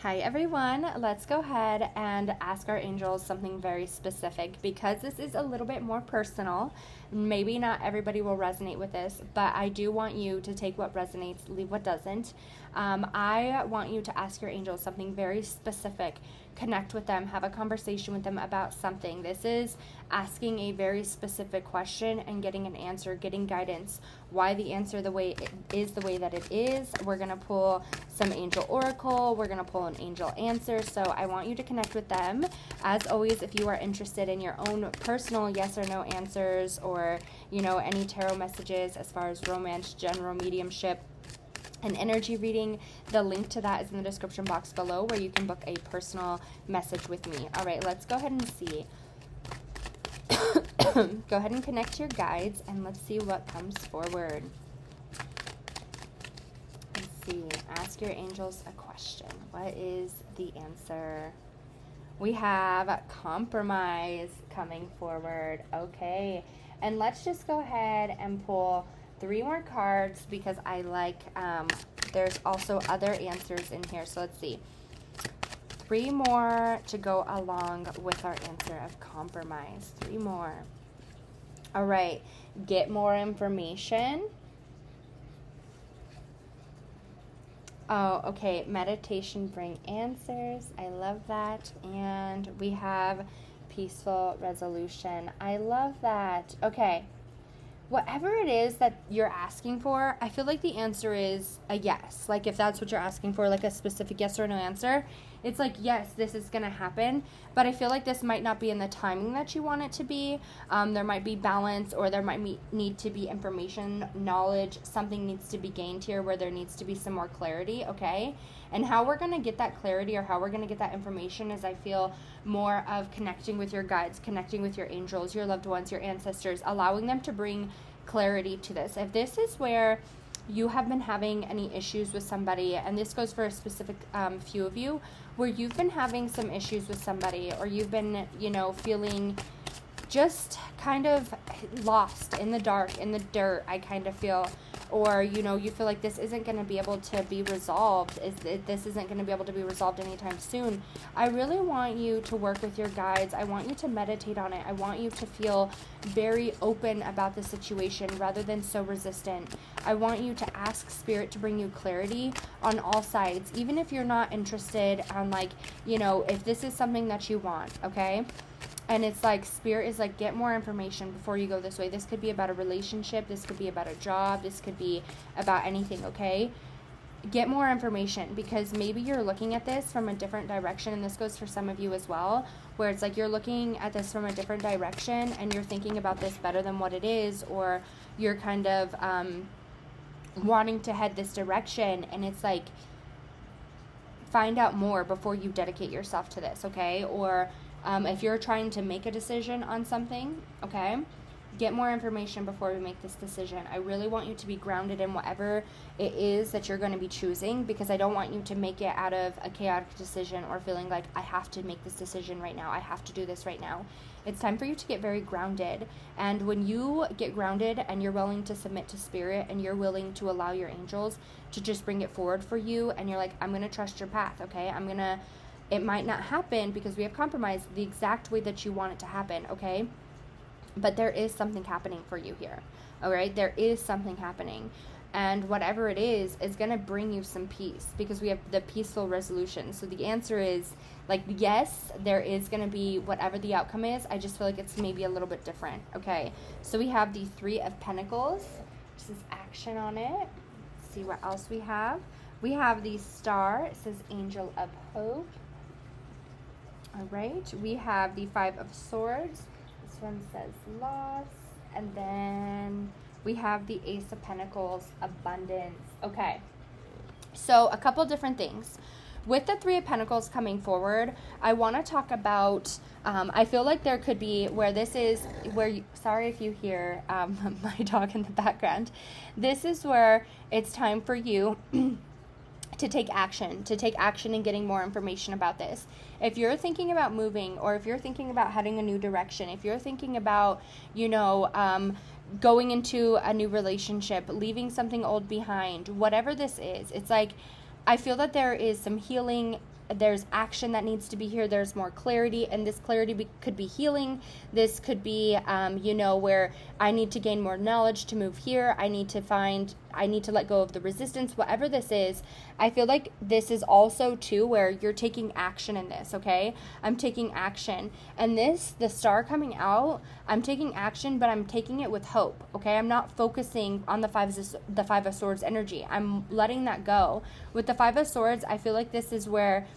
Hi everyone, let's go ahead and ask our angels something very specific because this is a little bit more personal. Maybe not everybody will resonate with this, but I do want you to take what resonates, leave what doesn't. I want you to ask your angels something very specific, connect with them, have a conversation with them about something. This is asking a very specific question and getting an answer, getting guidance, why the answer the way it is the way that it is. We're going to pull some angel oracle, we're going to pull an angel answer, so I want you to connect with them. As always, if you are interested in your own personal yes or no answers, or any tarot messages as far as romance, general mediumship, and energy reading, the link to that is in the description box below, where you can book a personal message with me. All right, let's go ahead and see. Go ahead and connect to your guides, and let's see what comes forward. Let's see. Ask your angels a question. What is the answer? We have compromise coming forward. Okay, and let's just go ahead and pull 3 more cards because I like, there's also other answers in here. So let's see. 3 more to go along with our answer of compromise. 3 more. All right, get more information. Oh, okay, meditation bring answers. I love that. And we have peaceful resolution. I love that. Okay. Whatever it is that you're asking for, I feel like the answer is a yes. Like if that's what you're asking for, like a specific yes or no answer, it's like, yes, this is going to happen. But I feel like this might not be in the timing that you want it to be. There might be balance, or there might need to be information, knowledge. Something needs to be gained here where there needs to be some more clarity, okay? And how we're going to get that clarity, or how we're going to get that information, is I feel more of connecting with your guides, connecting with your angels, your loved ones, your ancestors, allowing them to bring clarity to this. If this is where you have been having any issues with somebody, and this goes for a specific few of you, where you've been having some issues with somebody, or you've been, feeling just kind of lost in the dark, in the dirt, I kind of feel, or, you feel like this isn't going to be able to be resolved, this isn't going to be able to be resolved anytime soon. I really want you to work with your guides. I want you to meditate on it. I want you to feel very open about the situation rather than so resistant. I want you to ask Spirit to bring you clarity on all sides, even if you're not interested on, if this is something that you want, okay? And it's like Spirit is like, get more information before you go this way. This could be about a relationship. This could be about a job. This could be about anything, okay? Get more information, because maybe you're looking at this from a different direction. And this goes for some of you as well, where it's like you're looking at this from a different direction and you're thinking about this better than what it is, or you're kind of wanting to head this direction. And it's like, find out more before you dedicate yourself to this, okay? Or if you're trying to make a decision on something, okay, get more information before we make this decision. I really want you to be grounded in whatever it is that you're going to be choosing, because I don't want you to make it out of a chaotic decision or feeling like, I have to make this decision right now. I have to do this right now. It's time for you to get very grounded. And when you get grounded and you're willing to submit to Spirit, and you're willing to allow your angels to just bring it forward for you, and you're like, I'm going to trust your path, okay? It might not happen because we have compromised the exact way that you want it to happen, okay? But there is something happening for you here, all right? There is something happening. And whatever it is going to bring you some peace, because we have the peaceful resolution. So the answer is, yes, there is going to be whatever the outcome is. I just feel like it's maybe a little bit different, okay? So we have the 3 of Pentacles. This is action on it. Let's see what else we have. We have the Star. It says Angel of Hope. All right, we have the 5 of Swords. This one says loss. And then we have the Ace of Pentacles, abundance. Okay, so a couple different things. With the 3 of Pentacles coming forward, I want to talk about, I feel like there could be where this is, sorry if you hear my dog in the background. This is where it's time for you to take action in getting more information about this. If you're thinking about moving, or if you're thinking about heading a new direction, if you're thinking about, going into a new relationship, leaving something old behind, whatever this is, it's like, I feel that there is some healing there's action that needs to be here. There's more clarity, and this clarity could be healing. This could be, where I need to gain more knowledge to move here. I need to let go of the resistance, whatever this is. I feel like this is also too where you're taking action in this, okay? I'm taking action. And the star coming out, I'm taking action, but I'm taking it with hope, okay? I'm not focusing on the Five of Swords energy. I'm letting that go. With the Five of Swords, I feel like this is where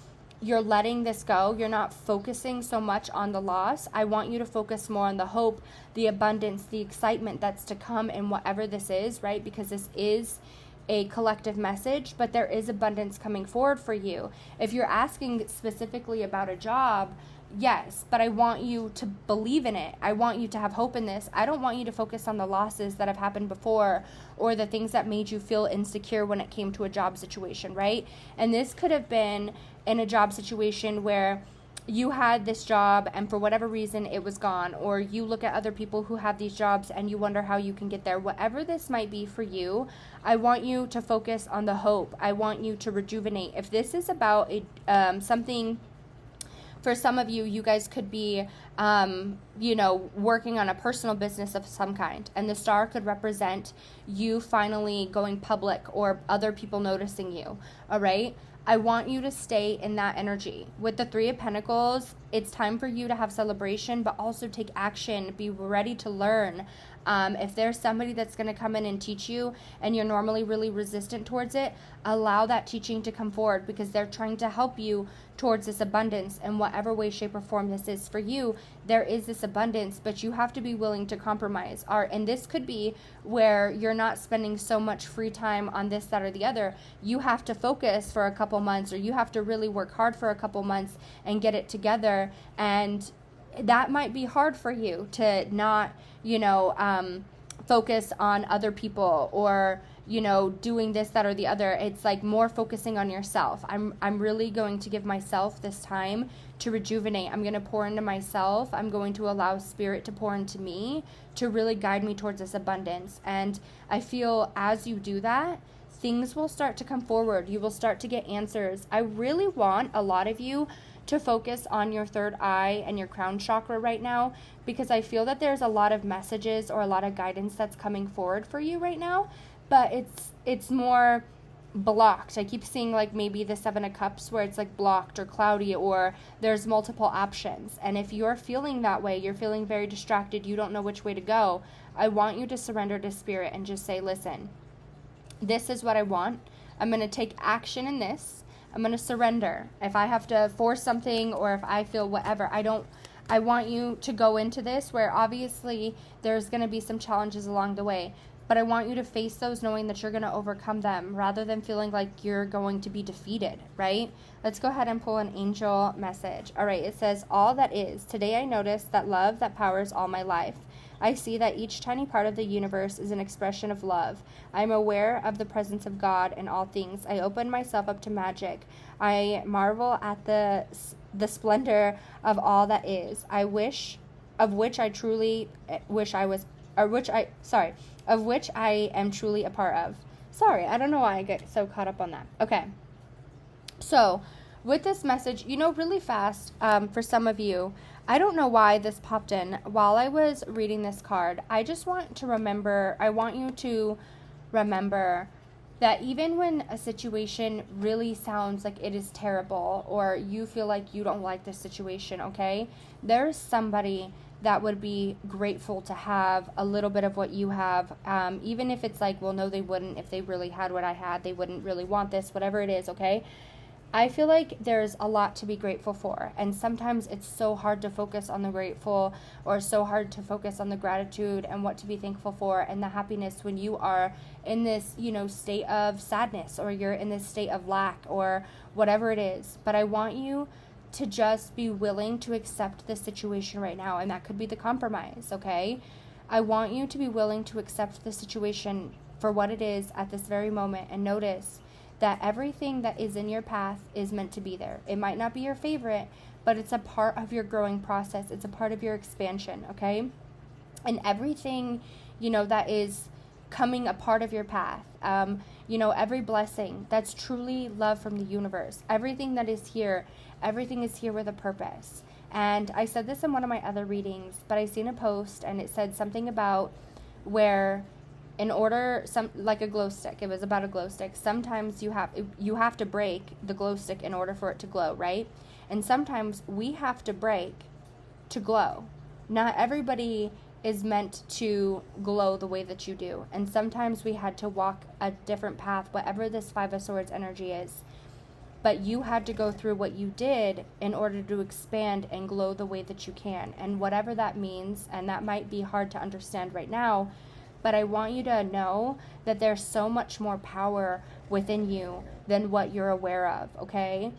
you're letting this go. You're not focusing so much on the loss. I want you to focus more on the hope, the abundance, the excitement that's to come in whatever this is, right? Because this is a collective message, but there is abundance coming forward for you. If you're asking specifically about a job, yes, but I want you to believe in it. I want you to have hope in this. I don't want you to focus on the losses that have happened before or the things that made you feel insecure when it came to a job situation, right? And this could have been in a job situation where you had this job and for whatever reason it was gone, or you look at other people who have these jobs and you wonder how you can get there. Whatever this might be for you, I want you to focus on the hope. I want you to rejuvenate. If this is about something, for some of you, you guys could be, working on a personal business of some kind. And the star could represent you finally going public or other people noticing you. All right. I want you to stay in that energy. With the Three of Pentacles, it's time for you to have celebration, but also take action. Be ready to learn. If there's somebody that's going to come in and teach you and you're normally really resistant towards it, allow that teaching to come forward because they're trying to help you towards this abundance in whatever way, shape, or form this is for you. There is this abundance, but you have to be willing to compromise. And this could be where you're not spending so much free time on this, that, or the other. You have to focus for a couple months, or you have to really work hard for a couple months and get it together. And that might be hard for you to not, focus on other people or, doing this, that, or the other. It's like more focusing on yourself. I'm really going to give myself this time to rejuvenate. I'm going to pour into myself. I'm going to allow spirit to pour into me to really guide me towards this abundance. And I feel as you do that, things will start to come forward. You will start to get answers. I really want a lot of you to focus on your third eye and your crown chakra right now, because I feel that there's a lot of messages or a lot of guidance that's coming forward for you right now, but it's more blocked. I keep seeing like maybe the Seven of Cups where it's like blocked or cloudy, or there's multiple options. And if you're feeling that way, you're feeling very distracted, you don't know which way to go, I want you to surrender to spirit and just say, listen, this is what I want. I'm going to take action in this. I'm going to surrender. If I have to force something or if I feel whatever, I want you to go into this where obviously there's going to be some challenges along the way, but I want you to face those knowing that you're going to overcome them rather than feeling like you're going to be defeated, right? Let's go ahead and pull an angel message. All right, it says, all that is. Today I noticed that love that powers all my life. I see that each tiny part of the universe is an expression of love. I am aware of the presence of God in all things. I open myself up to magic. I marvel at the splendor of all that is. Of which I am truly a part of. Sorry, I don't know why I get so caught up on that. Okay. So, with this message, really fast, for some of you, I don't know why this popped in while I was reading this card. I want you to remember that even when a situation really sounds like it is terrible or you feel like you don't like this situation, okay, there's somebody that would be grateful to have a little bit of what you have, even if it's like, well, no, they wouldn't. If they really had what I had, they wouldn't really want this, whatever it is, okay? I feel like there's a lot to be grateful for, and sometimes it's so hard to focus on the grateful or so hard to focus on the gratitude and what to be thankful for and the happiness when you are in this, state of sadness or you're in this state of lack or whatever it is. But I want you to just be willing to accept the situation right now, and that could be the compromise, okay? I want you to be willing to accept the situation for what it is at this very moment and notice that everything that is in your path is meant to be there. It might not be your favorite, but it's a part of your growing process. It's a part of your expansion, okay? And everything, that is coming a part of your path, every blessing. That's truly love from the universe. Everything that is here, everything is here with a purpose. And I said this in one of my other readings, but I seen a post and it said something about where like a glow stick. It was about a glow stick. Sometimes you have to break the glow stick in order for it to glow, right? And sometimes we have to break to glow. Not everybody is meant to glow the way that you do. And sometimes we had to walk a different path, whatever this Five of Swords energy is. But you had to go through what you did in order to expand and glow the way that you can. And whatever that means, and that might be hard to understand right now, but I want you to know that there's so much more power within you than what you're aware of, okay?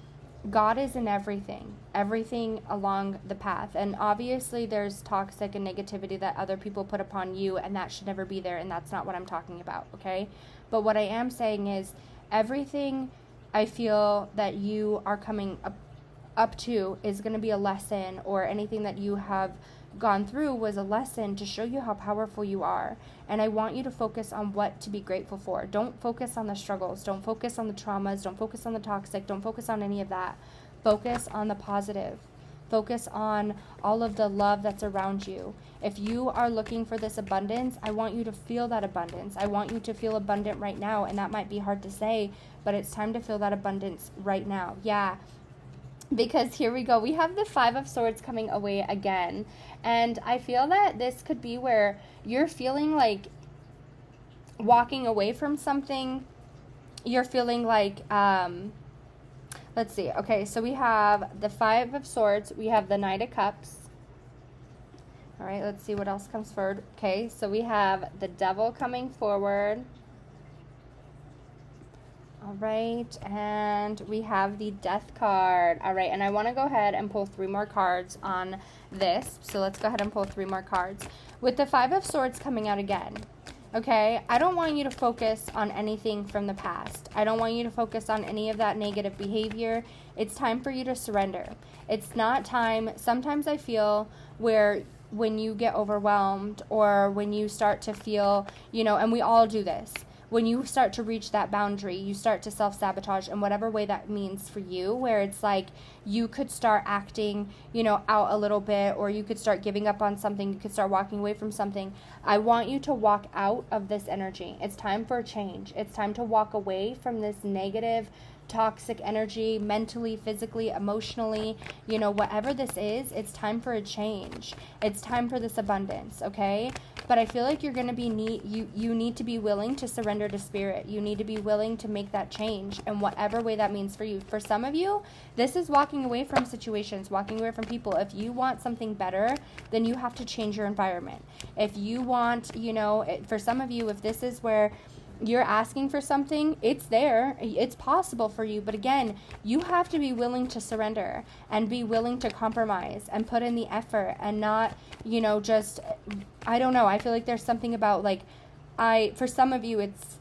God is in everything along the path. And obviously there's toxic and negativity that other people put upon you, and that should never be there, and that's not what I'm talking about, okay? But what I am saying is everything I feel that you are coming up to is going to be a lesson, or anything that you have gone through was a lesson to show you how powerful you are. And I want you to focus on what to be grateful for. Don't focus on the struggles. Don't focus on the traumas. Don't focus on the toxic. Don't focus on any of that. Focus on the positive. Focus on all of the love that's around you. If you are looking for this abundance, I want you to feel that abundance. I want you to feel abundant right now. And that might be hard to say, but it's time to feel that abundance right now. Yeah. Because here we go. We have the Five of Swords coming away again. And I feel that this could be where you're feeling like walking away from something. You're feeling like, let's see. Okay, so we have the Five of Swords. We have the Knight of Cups. All right, let's see what else comes forward. Okay, so we have the Devil coming forward. All right, and we have the Death card. All right, and I want to go ahead and pull 3 more cards on this. So let's go ahead and pull 3 more cards. With the Five of Swords coming out again, okay, I don't want you to focus on anything from the past. I don't want you to focus on any of that negative behavior. It's time for you to surrender. It's not time. Sometimes I feel where when you get overwhelmed, or when you start to feel, and we all do this, when you start to reach that boundary, you start to self-sabotage in whatever way that means for you, where it's like you could start acting, out a little bit, or you could start giving up on something, you could start walking away from something. I want you to walk out of this energy. It's time for a change. It's time to walk away from this negative, toxic energy, mentally, physically, emotionally, whatever this is. It's time for a change. It's time for this abundance, okay? But I feel like you're going to be you need to be willing to surrender to spirit. You need to be willing to make that change in whatever way that means for you. For some of you, this is walking away from situations, walking away from people. If you want something better, then you have to change your environment. If you want, for some of you, if this is where you're asking for something, it's there, it's possible for you, but again, you have to be willing to surrender and be willing to compromise and put in the effort, and not, just, I don't know, I feel like there's something about, like, for some of you, it's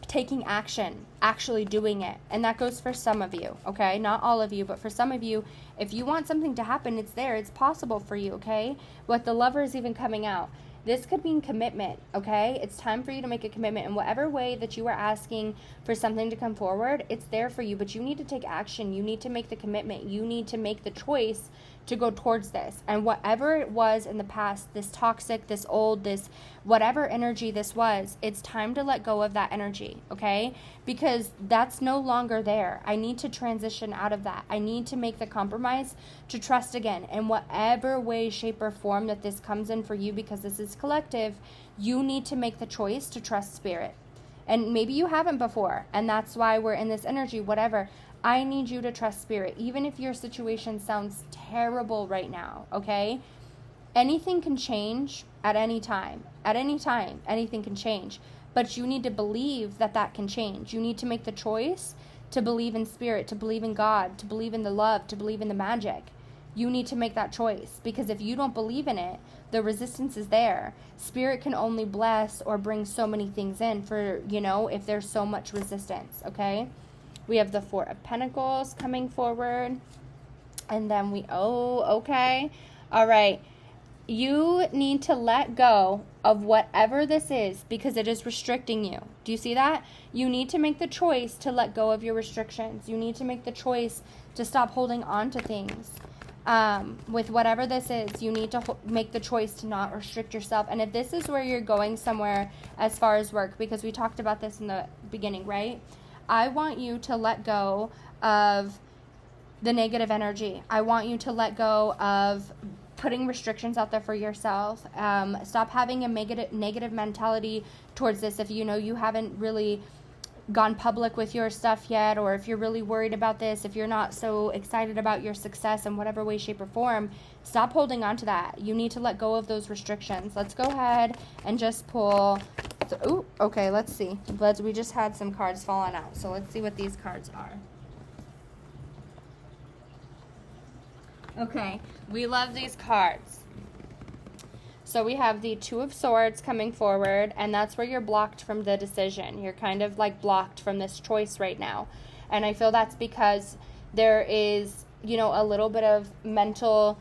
taking action, actually doing it, and that goes for some of you, okay? Not all of you, but for some of you, if you want something to happen, it's there, it's possible for you, okay? With the Lovers even coming out, this could mean commitment, okay? It's time for you to make a commitment in whatever way that you are asking for something to come forward. It's there for you, but you need to take action. You need to make the commitment. You need to make the choice to go towards this. And whatever it was in the past, this toxic, this old, this whatever energy this was, it's time to let go of that energy, okay? Because that's no longer there. I need to transition out of that. I need to make the compromise to trust again. In whatever way, shape, or form that this comes in for you, because this is collective, you need to make the choice to trust spirit. And maybe you haven't before, and that's why we're in this energy, whatever. I need you to trust spirit, even if your situation sounds terrible right now, okay? Anything can change at any time. At any time, anything can change. But you need to believe that that can change. You need to make the choice to believe in spirit, to believe in God, to believe in the love, to believe in the magic. You need to make that choice, because if you don't believe in it, the resistance is there. Spirit can only bless or bring so many things in for, if there's so much resistance, okay? We have the Four of Pentacles coming forward. And then okay. All right. You need to let go of whatever this is because it is restricting you. Do you see that? You need to make the choice to let go of your restrictions. You need to make the choice to stop holding on to things. With whatever this is, you need to make the choice to not restrict yourself. And if this is where you're going somewhere as far as work, because we talked about this in the beginning, right? I want you to let go of the negative energy. I want you to let go of putting restrictions out there for yourself. Stop having a negative mentality towards this. If you know you haven't really gone public with your stuff yet, or if you're really worried about this, if you're not so excited about your success in whatever way, shape, or form, stop holding on to that. You need to let go of those restrictions. Let's go ahead and just pull. Okay, let's see. We just had some cards falling out, so let's see what these cards are. Okay, we love these cards. So we have the Two of Swords coming forward, and that's where you're blocked from the decision. You're kind of like blocked from this choice right now. And I feel that's because there is, a little bit of mental,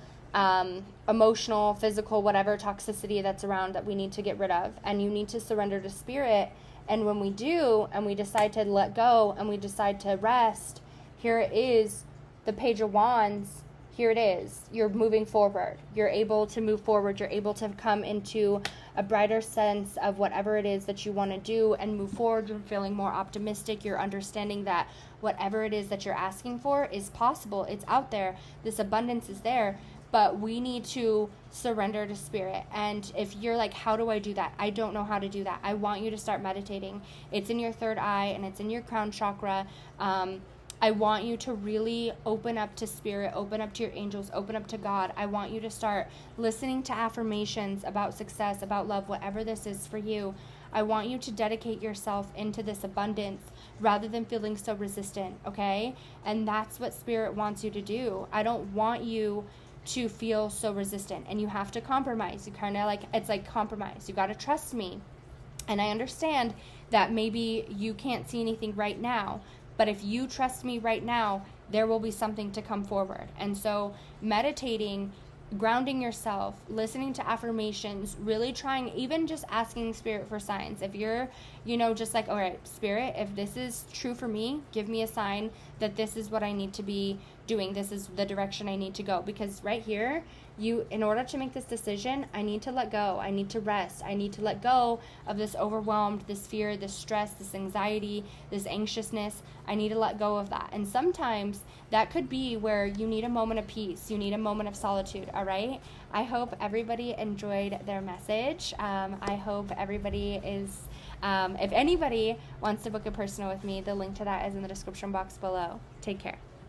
emotional, physical, whatever toxicity that's around that we need to get rid of. And you need to surrender to spirit. And when we do, and we decide to let go, and we decide to rest, here it is, the Page of Wands. Here it is. You're moving forward. You're able to move forward. You're able to come into a brighter sense of whatever it is that you want to do and move forward. You're feeling more optimistic. You're understanding that whatever it is that you're asking for is possible. It's out there. This abundance is there. But we need to surrender to spirit. And if you're like, how do I do that? I don't know how to do that. I want you to start meditating. It's in your third eye and it's in your crown chakra. I want you to really open up to spirit, open up to your angels, open up to God. I want you to start listening to affirmations about success, about love, whatever this is for you. I want you to dedicate yourself into this abundance rather than feeling so resistant, okay? And that's what spirit wants you to do. I don't want you to feel so resistant, and you have to compromise. You kind of it's like compromise. You got to trust me. And I understand that maybe you can't see anything right now, but if you trust me right now, there will be something to come forward. And so meditating, grounding yourself, listening to affirmations, really trying, even just asking spirit for signs. If you're, just like, all right, spirit, if this is true for me, give me a sign that this is what I need to be doing. This is the direction I need to go. Because right here, in order to make this decision, I need to let go. I need to rest. I need to let go of this overwhelmed, this fear, this stress, this anxiety, this anxiousness. I need to let go of that. And sometimes that could be where you need a moment of peace. You need a moment of solitude, all right? I hope everybody enjoyed their message. I hope everybody is, if anybody wants to book a personal with me, the link to that is in the description box below. Take care.